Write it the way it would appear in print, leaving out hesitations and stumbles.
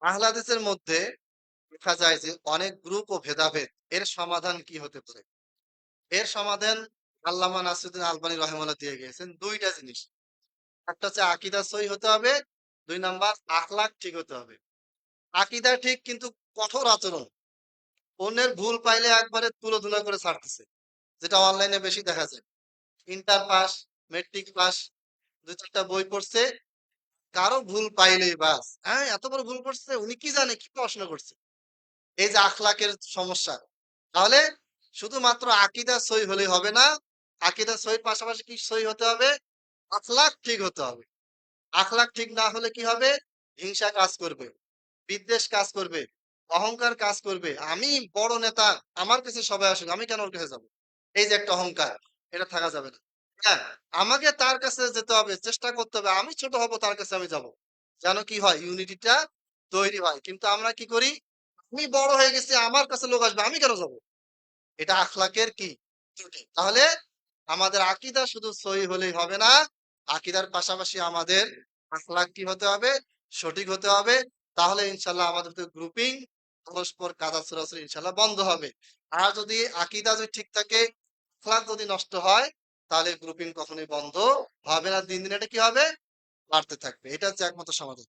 আহলে হাদিসের মধ্যে দেখা যায় যে অনেক গ্রুপ ও ভেদাভেদ। এর সমাধান কি হতে পারে? এর সমাধান আল্লামা নাসিরউদ্দিন আলবানী রাহিমাহুল্লাহ দিয়ে গিয়েছেন ২ টা জিনিস। একটা হচ্ছে আকীদা সহিহ হতে হবে, ২ নাম্বার আখলাক ঠিক হতে হবে। আকীদা ঠিক কিন্তু কঠোর আচরণ। অন্যের ভুল পাইলে একবারে তুলোধুনা করে ছাড়তেছে। যেটা অনলাইনে বেশি দেখা যায়। ইন্টার পাস, মেট্রিক পাস, ২-৪ টা বই পড়ছে, কারো ভুল পাইলেই বাস। হ্যাঁ, এত বড় ভুল করছে, উনি কি জানে কি পড়াশোনা করছে? এই যে আখলাকের সমস্যা। তাহলে শুধুমাত্র আকীদা সহি হলেই হবে না। আকীদা সহির পাশাপাশি কি সহি হতে হবে? আখলাক ঠিক হতে হবে। আখলাক ঠিক না হলে কি হবে? হিংসা কাজ করবে, বিদ্বেষ কাজ করবে, অহংকার কাজ করবে। আমি বড় নেতা, আমার কাছে সবাই আসুক, আমি কেন ওর কাছে যাব? এই যে একটা অহংকার, এটা থাকা যাবে না। হ্যাঁ, আমাকে তার কাছে যেতে হবে, চেষ্টা করতে হবে। আমি ছোট হব, তার কাছে আমি যাব। যেন কি হয়? ইউনিটিটা তৈরি হয়। কিন্তু আমরা কি করি? আমি বড় হয়ে গেছি, আমার কাছে লোক আসবে, আমি কেন যাব? এটা আখলাকের কি? ত্রুটি। তাহলে আমাদের আকীদা শুধু সহি হলেই হবে না। আকীদার পাশাপাশি আমাদের আখলাক কি হতে হবে? সঠিক হতে হবে। তাহলে ইনশাআল্লাহ আমাদের তো গ্রুপিং, পরস্পর কাদা ছোড়াছুড়ি ইনশাআল্লাহ বন্ধ হবে। আর যদি আকীদা যদি ঠিক থাকে, আখলাক যদি নষ্ট হয়, তাহলে গ্রুপিং কখনোই বন্ধ হবে না। দিন, দিন এটা কি হবে? বাড়তে থাকবে। এটা হচ্ছে একমাত্র সমাধান।